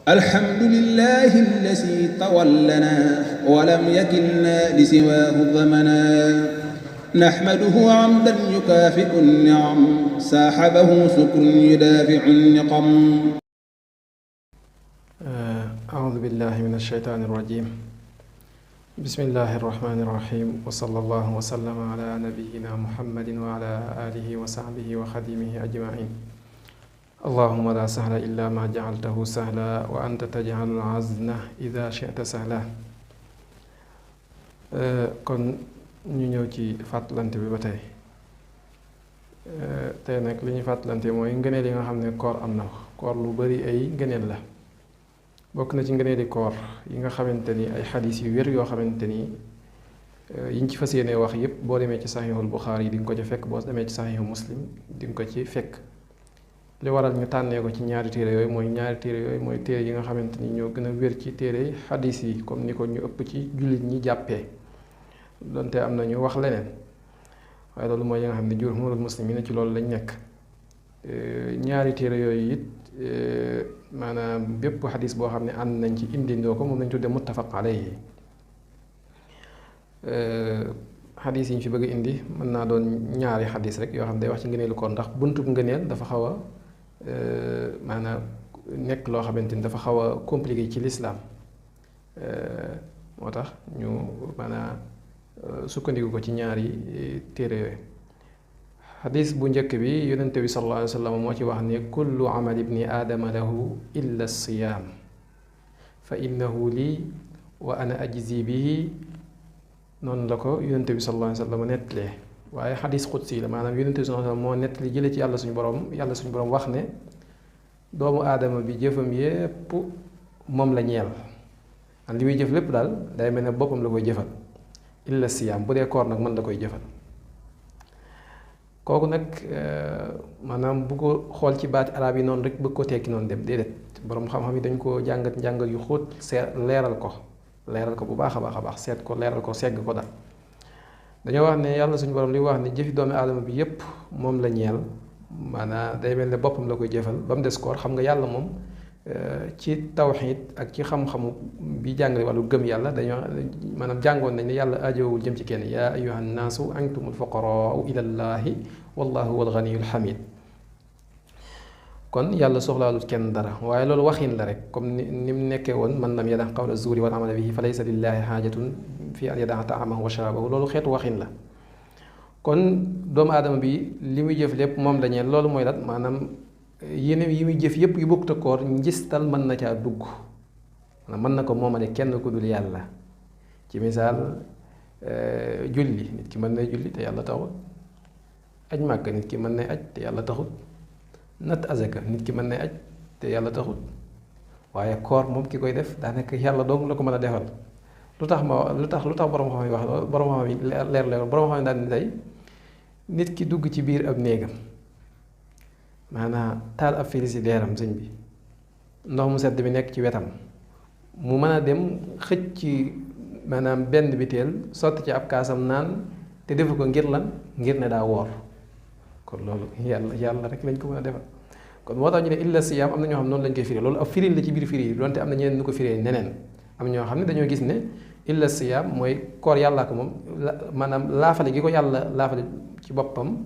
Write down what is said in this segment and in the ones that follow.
الحمد لله الذي تولنا ولم يكلنا لسواه ضمنا نحمده عمدا يكافئ النعم ساحبه سكر يدافع النقم. أعوذ بالله من الشيطان الرجيم. بسم الله الرحمن الرحيم، وصلى الله وسلم على نبينا محمد وعلى آله وصحبه وخديمه أجمعين. اللهم لا سهل إلا ما جعلته سهلا وأنت تجعل الحزن إذا شئت سهلا. kon ñu ñëw ci fàttalante bi ba tey tey nag li ñuy fàttalante mooy ngëneel yi nga xam ne koor am na koor lu bari ay ngëneel la. bokk na ci ngëneeli koor yi nga xamante ni ay xadis yu wér yoo xamante ni yiñ ci fas yéene wax yépp boo demee ci saxiixul Buxaari yi di nga ko ci fekk boo demee ci saxiixu Muslim di nga ko ci fekk. li waral ñu tànnee ko ci ñaari téere yooyu mooy téere yi nga xamante ni ñoo gën a wér ci téere xadis yi comme ni ko ñu ëpp ci jullit ñi jàppee donte am na ñu wax leneen waaye loolu mooy yi nga xam ne jumhuurul muslimiin ci loolu lañ nekk. ñaari téere yooyu it maanaam bépp xadis boo xam ne ànd nañ ci indindoo ko moom lañ tuddee muttafaq alayhi. xadis yi ñu fi bëgg indi mën naa doon ñaari xadis rek yoo xam ne day wax ci ngëneelu koor ndax buntub ngëneel dafa xaw a maanaam nekk loo xamante ni dafa xaw a compliqué ci lislaam moo tax ñu maanaam sukkandiku ko ci ñaari téere yooyu. xadis bu njëkk bi yonente bi sallallahu alayhi wa sallam moo ci wax ne kullu amal ibni aadama lahu illa siyaam fa innahu lii wa ana ajzi bihi. noonu la ko yonente bi sallallahu alayhi wa sallam nettalee waaye xadis xudsi la maanaam yonente bi sallallahu alayhi wa sallam moo nettali jële ci yàlla suñu borom wax ne doomu aadama bi jëfam yépp moom la ñeel an li muy jëf lépp daal day mel ne boppam la koy jëfal illa siyaam bu dee koor nag mën la koy jëfal. kooku nag maanaam bu ko xool ci baati arab yi noonu rek bëgg ko tekki noonu dem déedéet borom xam-xam yi dañ ko jàngat yu xóot leeral ko bu baax a baax seet ko leeral ko segg ko daal. dañoo wax ne yàlla suñu borom li wax ne jëfi doomi aadama bi yépp moom la ñeel maanaam day mel ne boppam la koy jëfal ba mu des koor. xam nga yàlla moom ci tawxiid ak ci xam-xamu bi jàngale wàllu gëm yàlla dañoo maanaam jàngoon nañ ne yàlla ajowul jëm ci kenn yaa ayyuhan naasu antumul fuqaraau ilallaahi wallahu huwal ganiyyul hamiid. kon yàlla soxlaalul kenn dara waaye loolu waxin la rek comme ni mu nekkee woon man lam yada qawla zuuri wal amala bihi fa laysa lillaahi xaajatun fi an yadaa taamahu wa sharaabahu. loolu xeetu waxin la. kon doomu aadama bi li muy jëf lépp moom la ñeel loolu mooy lan maanaam yeneen yi muy jëf yépp yu bokkut ak koor njistal mën na caa dugg maanaam mën na ko moomale kenn ku dul yàlla. ci misaal julli nit ki mën nay julli te yàlla taxut. aj màkk nit ki mën nay aj te yàlla taxut. natt azaka nit ki mën nay aj te yàlla taxut. waaye koor moom ki koy def daanaka yàlla dong la ko mën a defal. lu tax borom xam yi wax borom xam yi leer borom xam yi daal ni tey nit ki dugg ci biir ab néegam maanaam taal ab frigidaire sëñ bi ndox mu sedd bi nekk ci wetam mu mën a dem xëcc ci maanaam benn biteel sotti ci ab kaasam naan te defu ko ngir lan ngir ne daa woor. kon loolu yàlla rek lañ ko mën a defal. kon moo tax ñu ne illa siyaam am na ñoo xam noonu lañ koy firi loolu ab firil la ci biir firi yi donte am na ñeneen ñu ko firee neneen. am ñoo xam ne dañoo gis ne illa siyaam mooy koor yàllaa ko moom maanaam laafale gi ko yàlla laafale ci boppam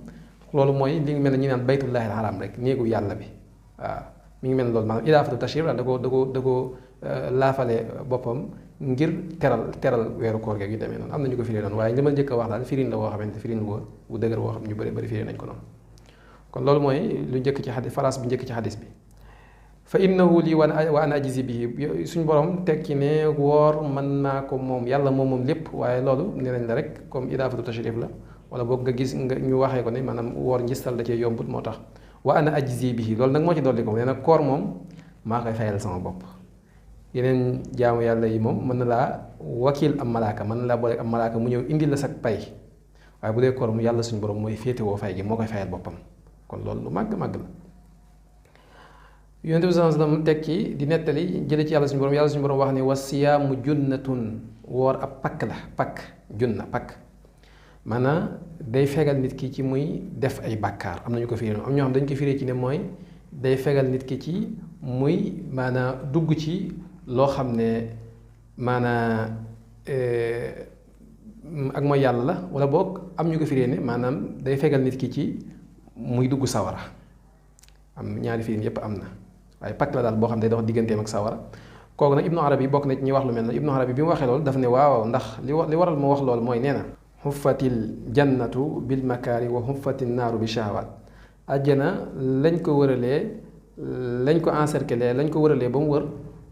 loolu mooy li ngi mel ne ñu naan baytullaahil haraam rek néegu yàlla bi waaw mi ngi mel ne loolu maanaam idaafatu tashrif da ko laafale boppam ngir teral weeru koor geeg yu demee noonu am na ñu ko firee noonu waaye li ma njëkk a wax daal firin la boo xamante firin bu dëgër boo xam ñu bëri firee nañ ko noonu. kon loolu mooy lu njëkk ci xadis phrase bi njëkk ci xadis bi. fa innahu lii wa ana ajzi bihi suñ borom tekki ne woor mën naa ko moom yàlla moom lépp waaye loolu nee nañ la rek comme idaafatu tashrif la wala boog nga gis nga ñu waxee ko ne maanaam woor njistal da cee yombut moo tax wa ana ajzi bihi loolu nag moo ci dolli ko nee na koor moom maa koy fayal sama bopp. yeneen jaamu yàlla yi moom mën na laa wakiil am malaaka mën na laa boole am malaaka mu ñëw indi la sag pay waaye bu dee koor mu yàlla suñu borom mooy féetewoo fay gi moo koy fayal boppam kon loolu lu màgg la. yonent bi sallallahu alayhi wa sallam teg ci di nettali jële ci yàlla suñu borom wax ne wa siyaamu junnatun woor ab pakk pakk maanaam day fegal nit ki ci muy def ay bàkkaar am nañu ko firee am ñoo xam dañ ko firee ci ne mooy day fegal nit ki ci muy maanaa dugg ci loo xam ne maanaa ak mooy yàlla la wala boog am ñu ko firee ne maanaam day fegal nit ki ci muy dugg sawara am ñaari firin yépp am na waaye pakk la daal boo xam ne day dox digganteem ak sawara kooku nag Ibnu Arabi bokk na ci ñuy wax lu mel ne Ibnu Arabi bi mu waxee loolu daf ne waaw ndax li waral mu wax loolu mooy nee na xuffatil jannatu bil makaari wa xuffatil naaru bi shahawaat àjjana lañ ko wëralee lañ ko encercler lañ ko wëralee ba mu wër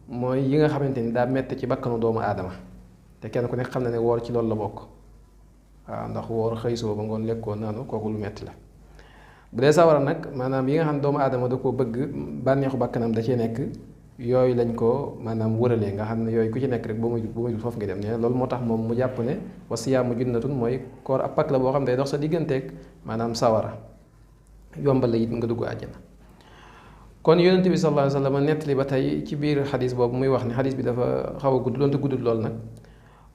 mooy yi nga xamante ni daa mett ci bakkanu doomu aadama te kenn ku nekk xam na ne woor ci loolu la bokk waaw ndax woor xëy soo ba ngoon lekkoo naanu kooku lu metti la bu dee sawara nag maanaam yi nga xam ne doomu aadama da koo bëgg bànneexu bakkanam da cee nekk yooyu lañ ko maanaam wëralee nga xam ne yooyu ku ci nekk rek ba muy foofu nga dem ne loolu moo tax moom mu jàpp ne wa siyaamu junnatun mooy koor ab pakk la boo xam ne day dox sa digganteeg maanaam sawara yombal la it nga dugg àjjana kon yonente bi sallallahu alayhi wa sallam nettali ba tey ci biir xadis boobu muy wax ne xadis bi dafa xaw a gudd doonte guddul lool nag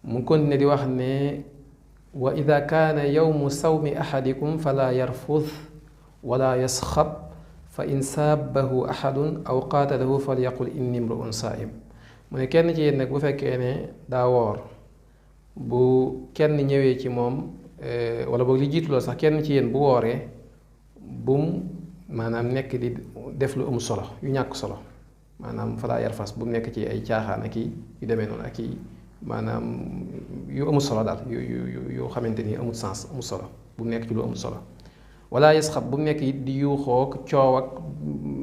mu continué di wax ne wa ida kaana yawmu sawmi ahadikum fala yarfud wala yasxab fa in saabahu ahadun aw qaatalahu falyaqul inni imru'un saa'im mu ne kenn ci yéen nag bu fekkee ne daa woor bu kenn ñëwee ci moom wala boog li jiitu loolu sax kenn ci yéen bu wooree bum maanaam nekk di def lu amul solo yu ñàkk solo maanaam falaa yarfas bu mu nekk ci ay caaxaan ak yu demee noonu ak i maanaam yu amul solo daal yu xamante ni amul sens amul solo bu mu nekk ci lu amul solo wala yasxab bu mu nekk it di yuuxoo coow ak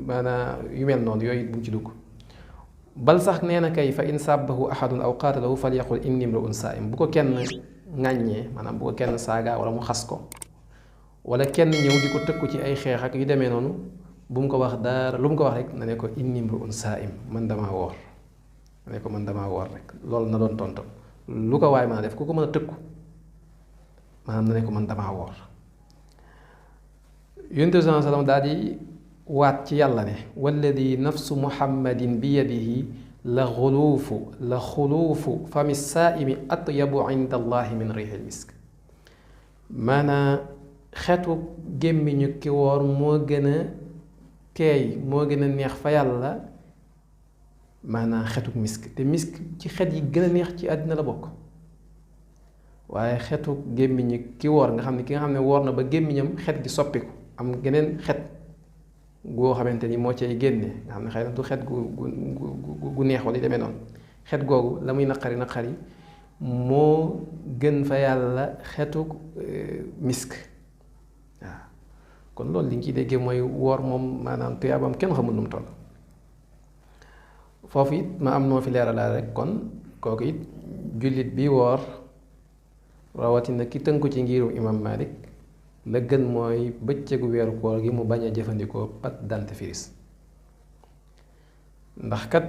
maanaam yu mel noonu yooyu it bu mu ci dugg bal sax nee na kay fa in sàbbahu ahadun aw qaatalahu falyaqul inni imru'un saa'im bu ko kenn ŋàññee maanaam bu ko kenn saaga wala mu xas ko wala kenn ñëw di ko tëkku ci ay xeex ak yu demee noonu bu mu ko wax dara lu mu ko wax rek na ne ko inni imru'un saa'im man damaa woor na ne ko man damaa woor rek loolu na doon tontam lu ko waay mën a def ku ko mën a tëkku maanaam na ne ko man damaa woor yonent bi sallallahu alayhi wa sallam daal di waat ci yàlla ne walladi nafsu muhammadin bi yadihi la xuluufu fami saa'imi atyabu inda allahi min riixil misk maanaa xetu gémmiñu ki woor moo gën a teey moo gën a neex fa yàlla maanaa xetu misk te misk ci xet yi gën a neex ci àddina la bokk waaye xetu gémmiñu ki woor nga xam ne ki nga xam ne woor na ba gémmiñam xet gi soppiku am geneen xet goo xamante ni moo cay génne nga xam ne xëy na du xet gu neex wala demee noonu xet googu la muy naqari moo gën fa yàlla xetu misk waaw kon loolu li nga ciy déggee mooy woor moom maanaam tuyaabam kenn xamul nu mu toll foofu it ma am noo fi leeralaa rek kon kooku it jullit bi woor rawatina ki tënku ci ngirum imam Malik la gën mooy bëccëgu weeru koor gi mu bañ a jëfandikoo pâte dentifrice ndax kat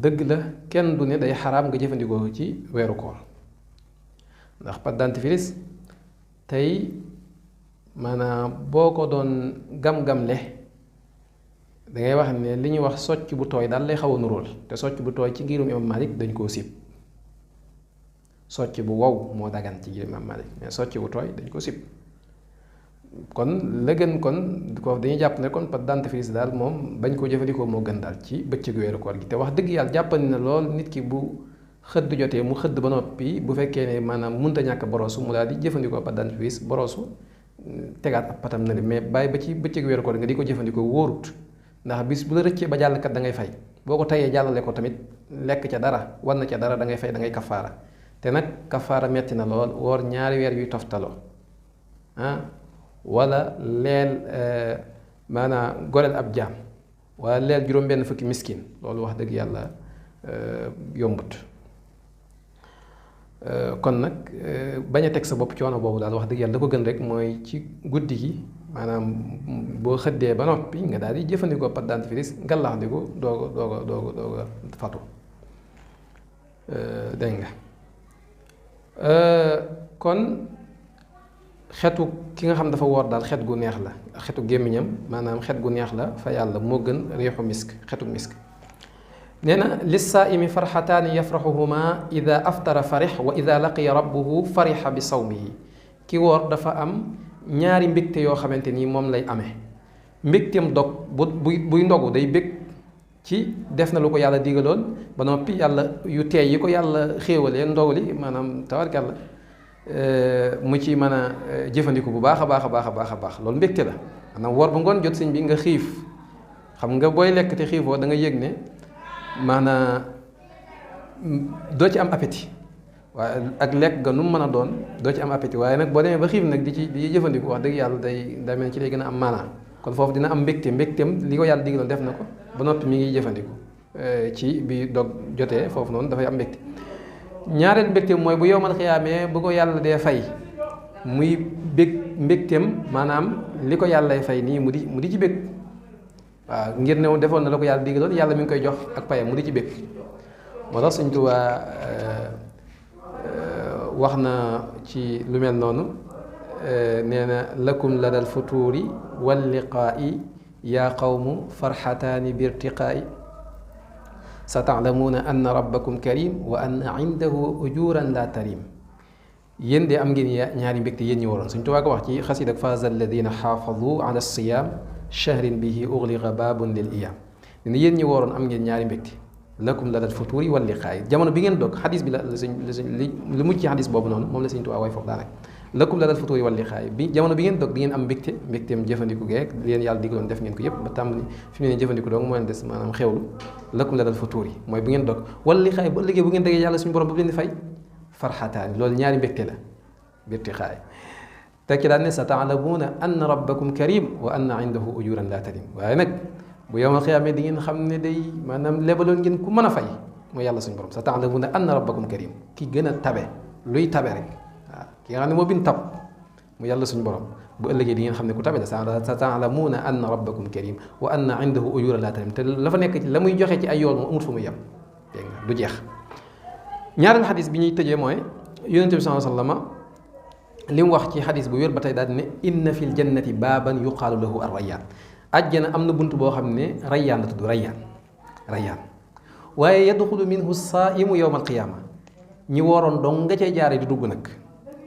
dëgg la kenn du ne day xaraam nga jëfandikoo ci weeru koor ndax pâte dentifrice tey maanaam boo ko doon gam-gamle dangay wax ne li ñuy wax socc bu tooy daal lay xaw a nuróol te socc bu tooy ci ngirum imam Malik dañ koo sib socc bu wow moo dagan ci ngirum imam Malik mais socc bu tooy dañ ko sib kon la gën kon ko dañuy jàpp ne kon pâte dentifrice daal moom bañ koo jëfandikoo moo gën daal ci bëccëgu weeru koor gi te wax dëgg yàlla jàppandi na lool nit ki bu xëdd jotee mu xëdd ba noppi bu fekkee ne maanaam munta ñàkk borosu mu daal di jëfandikoo pâte dentifrice borosu tegaat ab patam na li mais bàyyi ba ci bëccëgu weeru koor nga di ko jëfandikoo wóorut ndax bis bu la rëccee ba jàll kat da ngay fay boo ko tayee jàllale ko tamit lekk ca dara war na ca dara da ngay fay da ngay kafaara te nag kafaara metti na lool woor ñaari weer yuy toftaloo wala leel maanaam goreel ab jaam wala leel juróom-benn fukki miskin loolu wax dëgg yàlla yombut kon nag bañ a teg sa bopp coono boobu daal wax dëgg yàlla da ko gën rek mooy ci guddi gi maanaam boo xëddee ba noppi nga daal di jëfandikoo pâte dentifrice ngalaxndiku doog a fatu dégg nga kon xetu ki nga xam dafa woor daal xet gu neex la xetu gémmiñam maanaam xet gu neex la fa yàlla moo gën riixu misk xetu misk nee na lissaaimi farxataani yafraxuhuma ida aftara farix wa ida laqiya rabbuhu farixa bi sawmihi ki woor dafa am ñaari mbégte yoo xamante ni moom lay amee mbégteem dog buy ndogu day bég ci def na lu ko yàlla digaloon ba noppi yàlla yu teey yi ko yàlla xéewalee ndogu li maanaam tabarkàlla mu ci mën a jëfandiku bu baax a baax a baax a baax a baax loolu mbégte la maanaam woor ba ngoon jot sëñ bi nga xiif xam nga booy lekk te xiifoo da nga yëg ne maanaam doo ci am appétit waaye ak lekk ga nu mu mën a doon doo ci am appétit waaye nag boo demee ba xiif nag di jëfandiku wax dëgg yàlla day mel ci lay gën a am maanaa kon foofu dina am mbégteem li ko yàlla digaloon def na ko ba noppi mi ngi jëfandiku ci bi dog jotee foofu noonu dafay am mbégte ñaareel mbégteem mooy bu yowmal xiyaamee bu ko yàlla dee fay muy mbégteem maanaam li ko yàlla fay nii mu di ci bég waaw ngir ne defoon na la ko yàlla digaloon yàlla mi ngi koy jox ak payam mu di ci bég moo tax Sëñ Tuubaa wax na ci lu mel noonu nee na lakum ladal futuuri wal liqaa'i yaa qawmu farxataani birtiqaa'i sa taalamuuna anna rabbakum karim wa anna indahu ujuran la tarim yéen de am ngeen ñaari mbégte yéen ñi waroon Sëñ Tuubaa ko wax ci xasida ak faaza alladina xaafadu ala siyaam shahrin bihi ugliqa baabun lil iyaam ne yéen ñi waroon am ngeen ñaari mbégte lakum ladal futuuri wal liqaa'i jamono bi ngeen dog xadis bi li mujj ci xadis boobu noonu moom la Sëñ Tuubaa way foofu daanaka lakum ladal futuuri wal liqaa'i bi jamono bi ngeen dog di ngeen am mbégteem jëfandiku geek leen yàlla digaloon def ngeen ko yépp ba tàmbali fi mu ne jëfandiku doog moo leen des maanaam xewlu lakum ladal futuuri mooy bu ngeen dog wal liqaa'i ba ëllëgee bu ngeen degee yàlla suñu borom ba leen di fay farxataani loolu ñaari mbégte la birtiqaa'i tekki daan ne sa taalamuuna anna rabbakum karim wa anna indahu ujuran la tarim waaye nag bu yowmal xiyaamee di ngeen xam ne day maanaam lebaloon ngeen ku mën a fay mooy yàlla suñu borom sa taalamuuna anna rabbakum karim ki gën a tabe luy tabe rek waaw ki nga xam ne moo bin tab mu yàlla suñu borom bu ëllëgee di ngeen xam ne ku tabe la sa taalamuuna anna rabbakum karim wa anna indahu ujuran la tarim te la fa nekk la muy joxe ci ay yoon moom amut fu muy yem dégg nga du jeex ñaareel xadis bi ñuy tëjee mooy yonent bi sallallahu alayhi wa sallam li mu wax ci xadis bu wér ba tey daal ne inna fil jannati baaban yuqaalu lahu ar-rayyaan àjjana am na bunt boo xam ne rayyaan la tudd rayyaan waaye yadxulu minhu saaimu yowma alqiyaama ñi wooroon dong nga cay jaare di dugg nag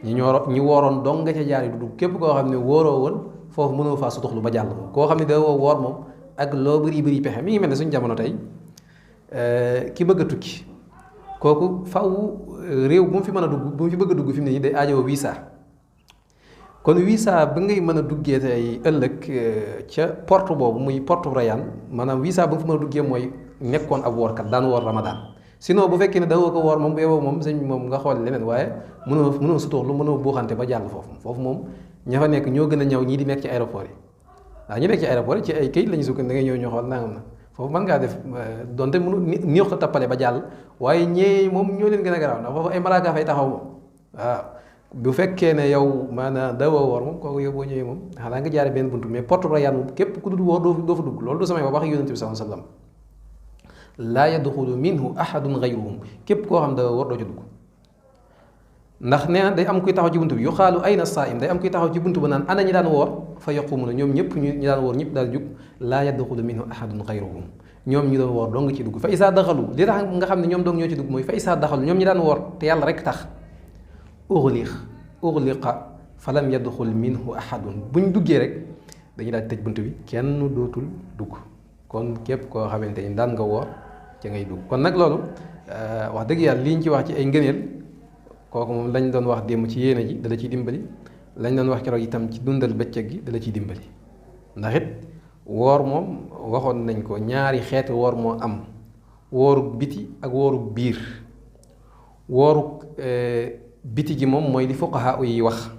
ñi wooroon dong nga cay jaare di dugg képp koo xam ne wóoroo woon foofu mënoo faa sutuxlu ba jàll moom koo xam ne da woo woor moom ak loo bëri pexe mi ngi mel ne suñu jamono tey ki bëgg a tukki kooku faw réew bu mu fi mën a dugg bu mu fi bëgg a dugg fi mu ne nii day aajowoo visa kon visa ba ngay mën a duggee tey ëllëg ca porte boobu muy porte Rayaan maanaam visa ba nga fa mën a duggee mooy nekkoon ab woorkat daan woor Ramadan sinon bu fekkee ne dawoo ko woor moom bu yeboo moom sëñ moom nga xool leneen waaye mënoo sutuxlu mënoo buuxante ba jàll foofu moom ña fa nekk ñoo gën a ñaw ñii di nekk ci aéroport yi waaw ñi nekk ci aéroport yi ci ay këyit la ñu sukkandiku da ngay ñëw ñu xool nangam na foofu mën ngaa def donte mënu nii wax tappale ba jàll waaye ñee moom ñoo leen gën a garaaw ndax foofu ay malaaka fay taxaw moom waaw bu fekkee ne yow maanaam dawoo woor moom kooku yow boo ñëwee moom xanaa nga jaare benn buntu mais porte Rayaan moom képp ku dul woor doo fa dugg loolu du samay wax yonent bi sallallahu alayhi wa sallam laa yadxulu minhu ahadun gayruhum képp koo xam da woor doo ci dugg ndax nee na day am kuy taxaw ci buntu bi yuqaalu ayna saa'im day am kuy taxaw ci buntu ba naan ana ñi daan woor fa yaqumuna ñoom ñëpp ñi daan woor ñëpp daal jug laa yadxulu minhu ahadun gayruhum ñoom ñi doon woor dong nga ci dugg fa isaa daxalu li tax nga xam ne ñoom dong ñoo ci dugg mooy fa isaa daxalu ñoom ñi daan woor te yàlla rek tax ughliqa fa lam yadxul minhu ahadun buñ duggee rek dañuy daal tëj bunt bi kenn dootul dugg kon képp koo xamante ni daan nga woor ca ngay dugg kon nag loolu wax dëgg yàlla liñ ci wax ci ay ngëneel kooku moom lañ doon wax démb ci yéene ji dala ciy dimbali lañ doon wax keroog itam ci dundal bëccëg gi dala ciy dimbali ndax it woor moom waxoon nañ ko ñaari xeeti woor moo am wooru biti ak wooru biir wooru biti gi moom mooy li fuqaha yi wax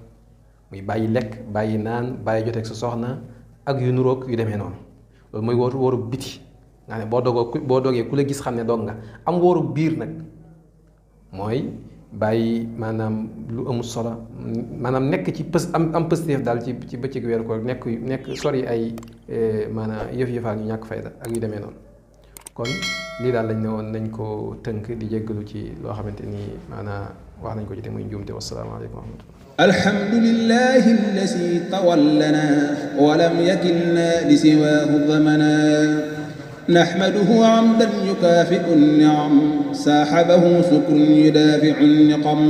muy bàyyi lekk bàyyi naan bàyyi joteeg sa soxna ak yu nuroog yu demee noonu loolu mooy wooru biti nga ne boo dogee ku la gis xam ne dog nga am wooru biir nag mooy bàyyi maanaam lu amul solo maanaam nekk ci am pësteef daal ci bëccëg weeru ko nekk sori ay maanaam yëf-yëfaan yu ñàkk fayda ak yu demee noonu kon lii daal lañ ne woon nañ ko tënk di jéggalu ci loo xamante ni maanaam wax nañ ko ci te muy njuumte wasalaamaaleykum wa rahmatullah alhamdulillahi alladi tawallana wa lam yakilna li siwaahu zamana nahmaduhu hamdan yukaafi'u an-ni'am saahabahu shukrun yudaafi'u an-niqam